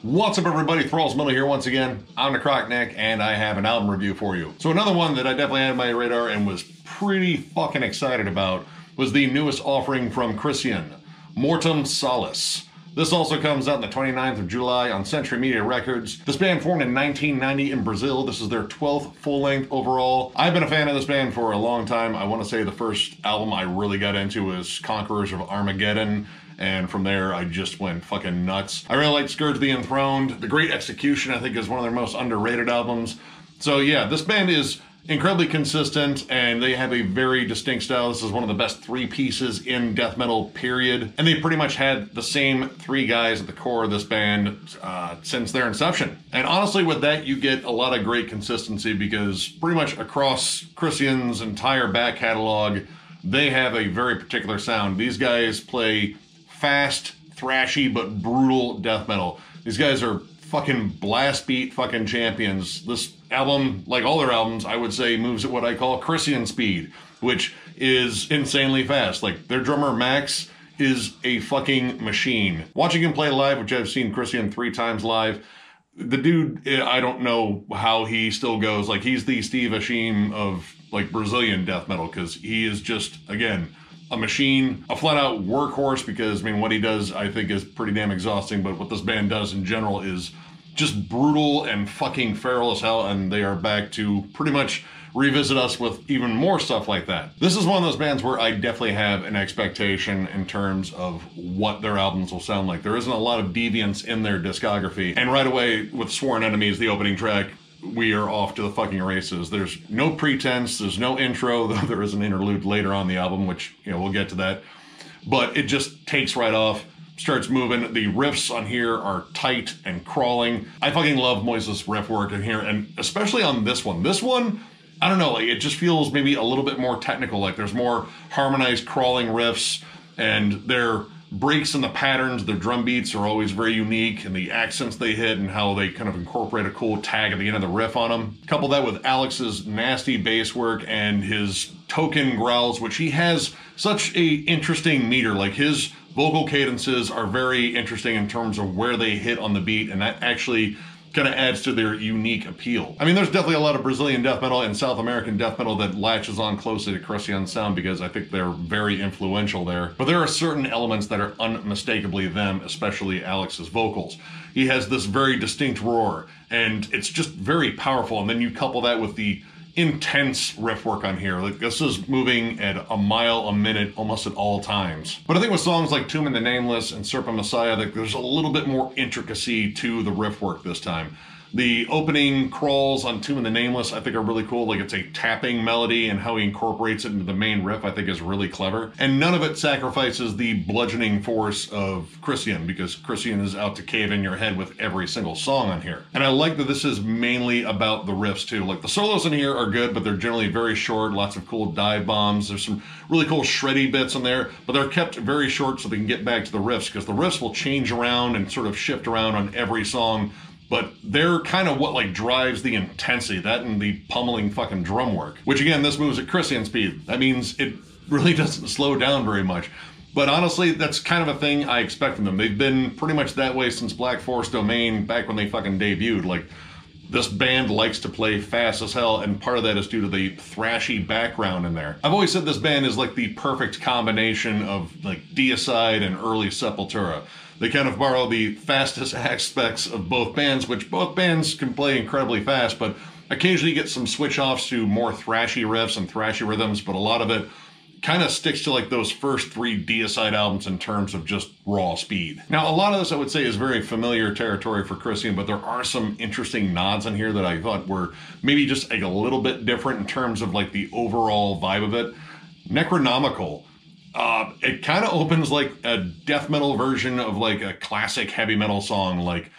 What's up, everybody? Thralls here once again. I'm Necrotic Nick, and I have an album review for you. So another one that I definitely had on my radar and was pretty fucking excited about was the newest offering from Krisiun, Mortem Solis. This also comes out on the 29th of July on Century Media Records. This band formed in 1990 in Brazil. This is their 12th full-length overall. I've been a fan of this band for a long time. I want to say the first album I really got into was Conquerors of Armageddon, and from there I just went fucking nuts. I really like Scourge the Enthroned. The Great Execution, I think, is one of their most underrated albums. So yeah, this band is incredibly consistent, and they have a very distinct style. This is one of the best three pieces in death metal, period. And they pretty much had the same three guys at the core of this band since their inception. And honestly, with that, you get a lot of great consistency because pretty much across Krisiun's entire back catalog, they have a very particular sound. These guys play fast, thrashy, but brutal death metal. These guys are fucking blast beat fucking champions. This album, like all their albums, I would say moves at what I call Krisiun speed, which is insanely fast. Like, their drummer Max is a fucking machine. Watching him play live, which I've seen Krisiun 3 times live, the dude, I don't know how he still goes. Like, he's the Steve Ashim of like Brazilian death metal, because he is just, again, a machine, a flat-out workhorse, because, I mean, what he does, I think, is pretty damn exhausting, but what this band does in general is just brutal and fucking feral as hell, and they are back to pretty much revisit us with even more stuff like that. This is one of those bands where I definitely have an expectation in terms of what their albums will sound like. There isn't a lot of deviance in their discography, and right away, with Sworn Enemies, the opening track, we are off to the fucking races. There's no pretense, there's no intro, though there is an interlude later on the album, which, you know, we'll get to that. But it just takes right off, starts moving. The riffs on here are tight and crawling. I fucking love Moises' riff work in here, and especially on this one. This one, I don't know, like, it just feels maybe a little bit more technical, like there's more harmonized crawling riffs, and their breaks in the patterns, their drum beats are always very unique, and the accents they hit and how they kind of incorporate a cool tag at the end of the riff on them. Couple that with Alex's nasty bass work and his token growls, which he has such a interesting meter. Like, his vocal cadences are very interesting in terms of where they hit on the beat, and that actually kind of adds to their unique appeal. I mean, there's definitely a lot of Brazilian death metal and South American death metal that latches on closely to Krisiun's sound because I think they're very influential there. But there are certain elements that are unmistakably them, especially Alex's vocals. He has this very distinct roar, and it's just very powerful. And then you couple that with the intense riff work on here. Like, this is moving at a mile a minute almost at all times. But I think with songs like Tomb in the Nameless and Serpent Messiah, like, there's a little bit more intricacy to the riff work this time. The opening crawls on Tomb in the Nameless, I think, are really cool. Like, it's a tapping melody, and how he incorporates it into the main riff, I think, is really clever. And none of it sacrifices the bludgeoning force of Krisiun, because Krisiun is out to cave in your head with every single song on here. And I like that this is mainly about the riffs, too. Like, the solos in here are good, but they're generally very short, lots of cool dive bombs. There's some really cool shreddy bits in there, but they're kept very short so they can get back to the riffs, because the riffs will change around and sort of shift around on every song. But they're kind of what, like, drives the intensity, that and the pummeling fucking drum work. Which, again, this moves at Krisiun speed. That means it really doesn't slow down very much. But honestly, that's kind of a thing I expect from them. They've been pretty much that way since Black Forest Domain, back when they fucking debuted. Like, this band likes to play fast as hell, and part of that is due to the thrashy background in there. I've always said this band is like the perfect combination of, like, Deicide and early Sepultura. They kind of borrow the fastest aspects of both bands, which both bands can play incredibly fast, but occasionally you get some switch-offs to more thrashy riffs and thrashy rhythms, but a lot of it kind of sticks to, like, those first 3 Deicide albums in terms of just raw speed. Now, a lot of this, I would say, is very familiar territory for Krisiun, but there are some interesting nods in here that I thought were maybe just, like, a little bit different in terms of, like, the overall vibe of it. Necronomical. It kind of opens like a death metal version of, like, a classic heavy metal song, like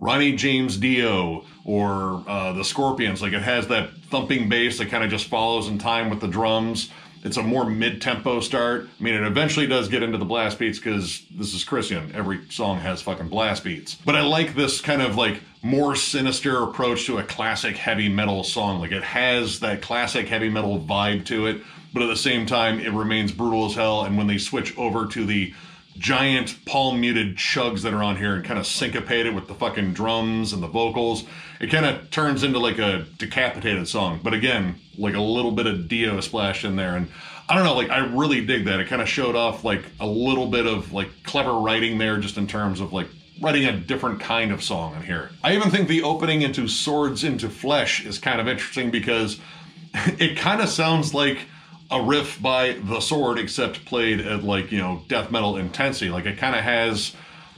Ronnie James Dio or the Scorpions. Like, it has that thumping bass that kind of just follows in time with the drums. It's a more mid-tempo start. I mean, it eventually does get into the blast beats because this is Krisiun. Every song has fucking blast beats. But I like this kind of, like, more sinister approach to a classic heavy metal song. Like, it has that classic heavy metal vibe to it, but at the same time, it remains brutal as hell. And when they switch over to the giant palm muted chugs that are on here and kind of syncopated with the fucking drums and the vocals. It kind of turns into like a decapitated song, but again, like a little bit of Dio splashed in there. And I don't know, like I really dig that. It kind of showed off like a little bit of like clever writing there, just in terms of like writing a different kind of song in here. I even think the opening into Swords into Flesh is kind of interesting because it kind of sounds like a riff by The Sword, except played at like, you know, death metal intensity. Like it kind of has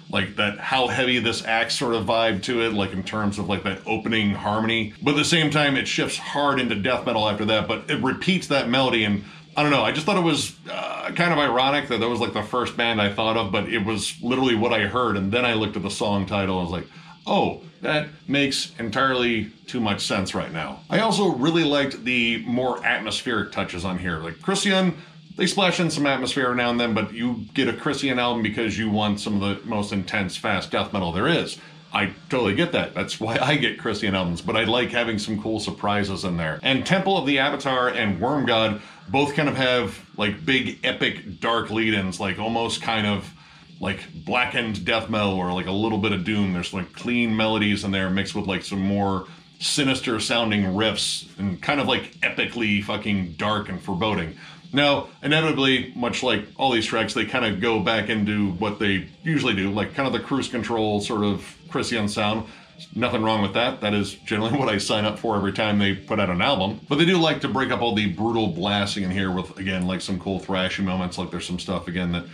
like that how heavy this axe sort of vibe to it, like in terms of like that opening harmony. But at the same time, it shifts hard into death metal after that, but it repeats that melody. And I don't know, I just thought it was kind of ironic that was like the first band I thought of, but it was literally what I heard. And then I looked at the song title and was like, oh, that makes entirely too much sense right now. I also really liked the more atmospheric touches on here. Like Krisiun, they splash in some atmosphere now and then, but you get a Krisiun album because you want some of the most intense, fast death metal there is. I totally get that. That's why I get Krisiun albums, but I like having some cool surprises in there. And Temple of the Avatar and Worm God both kind of have like big, epic, dark lead-ins, like almost kind of like blackened death metal or like a little bit of doom. There's like clean melodies in there mixed with like some more sinister sounding riffs and kind of like epically fucking dark and foreboding. Now, inevitably, much like all these tracks, they kind of go back into what they usually do, like kind of the cruise control sort of Krisiun sound. Nothing wrong with that. That is generally what I sign up for every time they put out an album. But they do like to break up all the brutal blasting in here with, again, like some cool thrashy moments. Like there's some stuff, again, that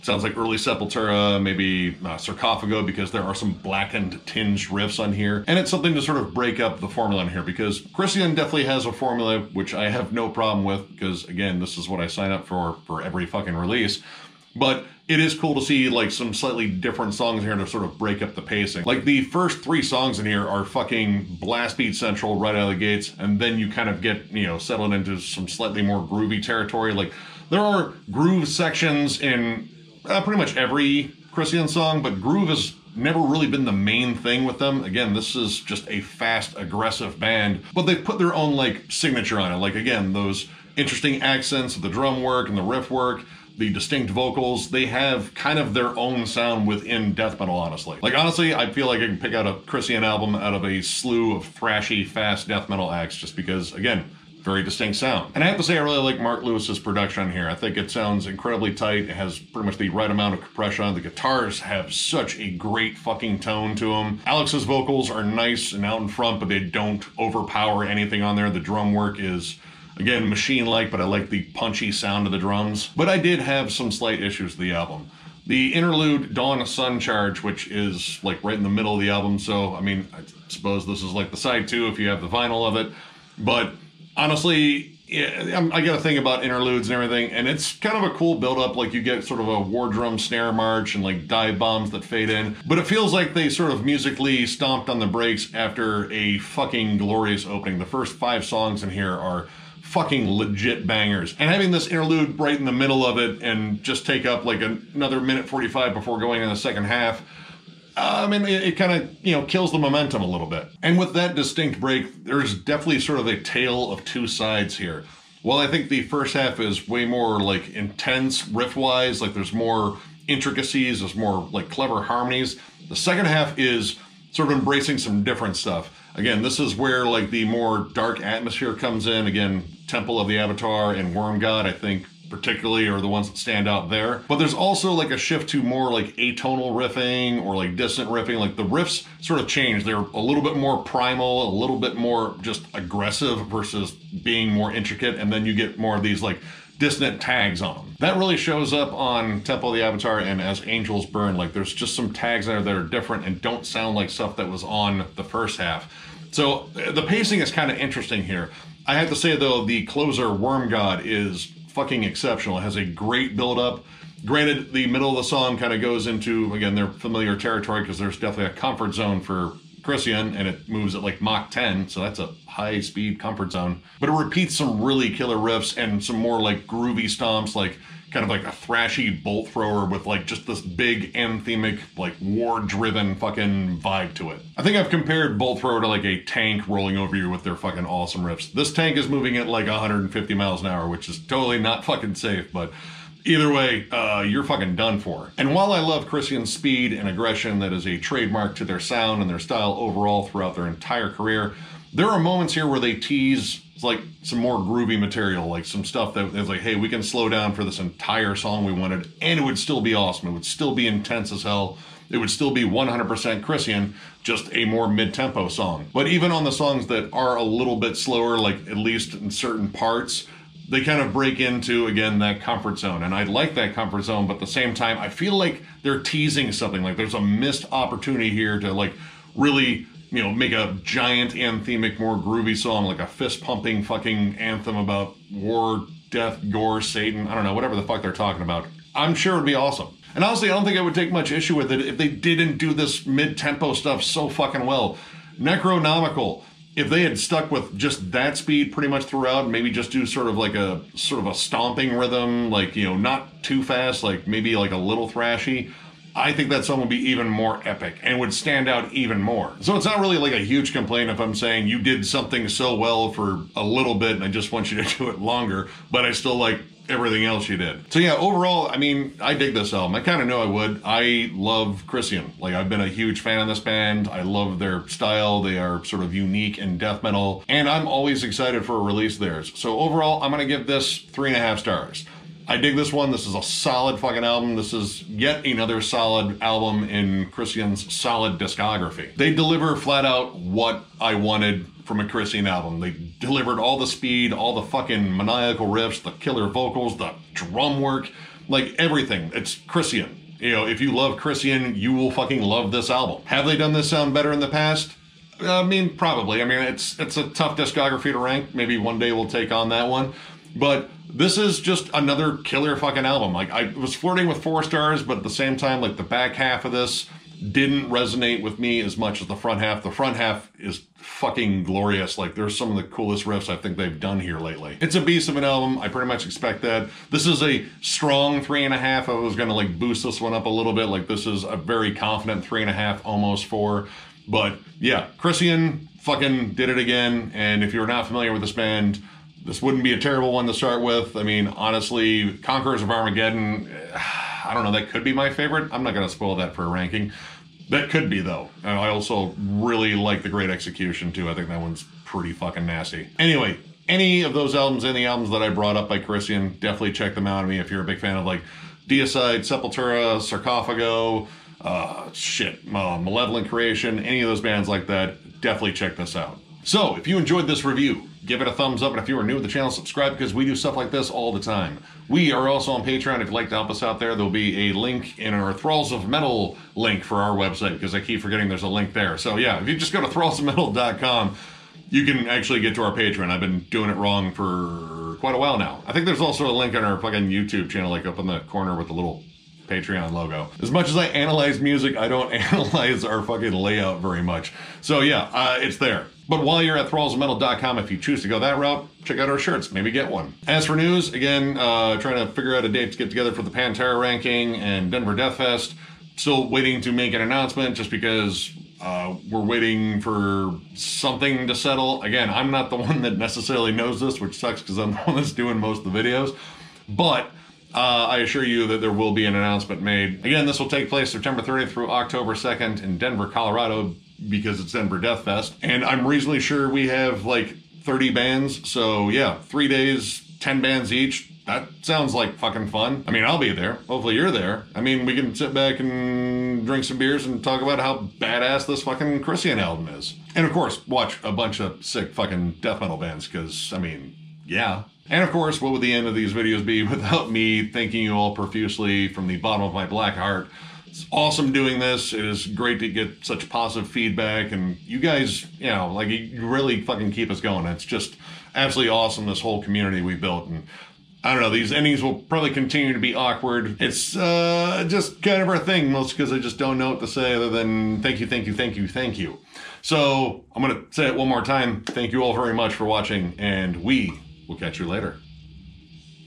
sounds like early Sepultura, maybe Sarcophago, because there are some blackened tinged riffs on here. And it's something to sort of break up the formula in here, because Krisiun definitely has a formula, which I have no problem with, because again, this is what I sign up for every fucking release. But it is cool to see like some slightly different songs here to sort of break up the pacing. Like the first 3 songs in here are fucking blast beat central right out of the gates, and then you kind of get, you know, settled into some slightly more groovy territory. Like there are groove sections in pretty much every Krisiun song, but groove has never really been the main thing with them. Again, this is just a fast, aggressive band, but they've put their own like signature on it. Like again, those interesting accents, the drum work and the riff work, the distinct vocals, they have kind of their own sound within death metal, honestly. Like honestly, I feel like I can pick out a Krisiun album out of a slew of thrashy, fast death metal acts, just because, again, very distinct sound. And I have to say, I really like Mark Lewis's production here. I think it sounds incredibly tight. It has pretty much the right amount of compression on it. The guitars have such a great fucking tone to them. Alex's vocals are nice and out in front, but they don't overpower anything on there. The drum work is, again, machine-like, but I like the punchy sound of the drums. But I did have some slight issues with the album. The interlude, Dawn Sun Charge, which is like right in the middle of the album. So, I mean, I suppose this is like the side 2 if you have the vinyl of it. But honestly, yeah, I got to think about interludes and everything, and it's kind of a cool build-up. Like you get sort of a war drum snare march and like dive bombs that fade in, but it feels like they sort of musically stomped on the brakes after a fucking glorious opening. The first 5 songs in here are fucking legit bangers, and having this interlude right in the middle of it and just take up like another minute 45 before going in the second half, I mean, it kind of, you know, kills the momentum a little bit. And with that distinct break, there's definitely sort of a tale of 2 sides here. While I think the first half is way more like intense riff-wise, like there's more intricacies, there's more like clever harmonies, the second half is sort of embracing some different stuff. Again, this is where like the more dark atmosphere comes in. Again, Temple of the Avatar and Worm God, I think, particularly are the ones that stand out there. But there's also like a shift to more like atonal riffing or like dissonant riffing. Like the riffs sort of change. They're a little bit more primal, a little bit more just aggressive versus being more intricate. And then you get more of these like dissonant tags on them. That really shows up on Temple of the Avatar and As Angels Burn. Like there's just some tags there that are different and don't sound like stuff that was on the first half. So the pacing is kind of interesting here. I have to say though, the closer Worm God is fucking exceptional. It has a great build-up. Granted, the middle of the song kind of goes into, again, their familiar territory, because there's definitely a comfort zone for Krisiun, and it moves at like Mach 10, so that's a high-speed comfort zone. But it repeats some really killer riffs and some more like groovy stomps, like kind of like a thrashy bolt thrower with like just this big anthemic, like war-driven fucking vibe to it. I think I've compared bolt thrower to like a tank rolling over you with their fucking awesome riffs. This tank is moving at like 150 miles an hour, which is totally not fucking safe, but Either way, you're fucking done for. And while I love Krisiun's speed and aggression that is a trademark to their sound and their style overall throughout their entire career, there are moments here where they tease like some more groovy material, like some stuff that is like, hey, we can slow down for this entire song we wanted, and it would still be awesome. It would still be intense as hell. It would still be 100% Krisiun, just a more mid-tempo song. But even on the songs that are a little bit slower, like at least in certain parts, they kind of break into, again, that comfort zone. And I like that comfort zone, but at the same time, I feel like they're teasing something. Like there's a missed opportunity here to like really, you know, make a giant anthemic, more groovy song, like a fist-pumping fucking anthem about war, death, gore, Satan, I don't know, whatever the fuck they're talking about. I'm sure it'd be awesome. And honestly, I don't think I would take much issue with it if they didn't do this mid-tempo stuff so fucking well. Necronomical, if they had stuck with just that speed pretty much throughout, maybe just do sort of a stomping rhythm, like, you know, not too fast, like maybe like a little thrashy, I think that song would be even more epic and would stand out even more. So it's not really like a huge complaint if I'm saying you did something so well for a little bit and I just want you to do it longer, but I still like everything else you did. So yeah, overall, I mean, I dig this album. I kind of knew I would. I love Krisiun. Like, I've been a huge fan of this band. I love their style. They are sort of unique in death metal, and I'm always excited for a release of theirs. So overall, I'm gonna give this 3.5 stars. I dig this one. This is a solid fucking album. This is yet another solid album in Krisiun's solid discography. They deliver flat out what I wanted from a Krisiun album. They delivered all the speed, all the fucking maniacal riffs, the killer vocals, the drum work, like everything. It's Krisiun. You know, if you love Krisiun, you will fucking love this album. Have they done this sound better in the past? I mean, probably. I mean, it's a tough discography to rank. Maybe one day we'll take on that one. But this is just another killer fucking album. Like, I was flirting with 4 stars, but at the same time, like, the back half of this didn't resonate with me as much as the front half. The front half is fucking glorious. Like, there's some of the coolest riffs I think they've done here lately. It's a beast of an album. I pretty much expect that. This is a strong 3.5. I was gonna like boost this one up a little bit. Like, this is a very confident 3.5, almost 4. But yeah, Krisiun fucking did it again. And if you're not familiar with this band, this wouldn't be a terrible one to start with. I mean, honestly, Conquerors of Armageddon, I don't know, that could be my favorite. I'm not going to spoil that for a ranking. That could be, though. And I also really like the Great Execution, too. I think that one's pretty fucking nasty. Anyway, any of those albums, any albums that I brought up by Krisiun, definitely check them out. I mean, if you're a big fan of, like, Deicide, Sepultura, Sarcophago, Malevolent Creation, any of those bands like that, definitely check this out. So, if you enjoyed this review, give it a thumbs up, and if you are new to the channel, subscribe, because we do stuff like this all the time. We are also on Patreon. If you'd like to help us out there, there'll be a link in our Thralls of Metal link for our website, because I keep forgetting there's a link there. So yeah, if you just go to thrallsofmetal.com, you can actually get to our Patreon. I've been doing it wrong for quite a while now. I think there's also a link on our fucking YouTube channel, like up in the corner with the little Patreon logo. As much as I analyze music, I don't analyze our fucking layout very much. So yeah, it's there. But while you're at thrallsofmetal.com, if you choose to go that route, check out our shirts, maybe get one. As for news, again, trying to figure out a date to get together for the Pantera ranking and Denver Death Fest. Still waiting to make an announcement just because we're waiting for something to settle. Again, I'm not the one that necessarily knows this, which sucks because I'm the one that's doing most of the videos. But I assure you that there will be an announcement made. Again, this will take place September 30th through October 2nd in Denver, Colorado, because it's Denver Death Fest. And I'm reasonably sure we have like 30 bands. So yeah, 3 days, 10 bands each. That sounds like fucking fun. I mean, I'll be there. Hopefully you're there. I mean, we can sit back and drink some beers and talk about how badass this fucking Krisiun album is. And of course, watch a bunch of sick fucking death metal bands, because, I mean, yeah. And of course, what would the end of these videos be without me thanking you all profusely from the bottom of my black heart. It's awesome doing this. It is great to get such positive feedback, and you guys, you know, like, you really fucking keep us going. It's just absolutely awesome, this whole community we built. And I don't know, these endings will probably continue to be awkward. It's just kind of our thing, mostly because I just don't know what to say other than thank you, thank you, thank you, thank you. So I'm going to say it one more time. Thank you all very much for watching, and we will catch you later.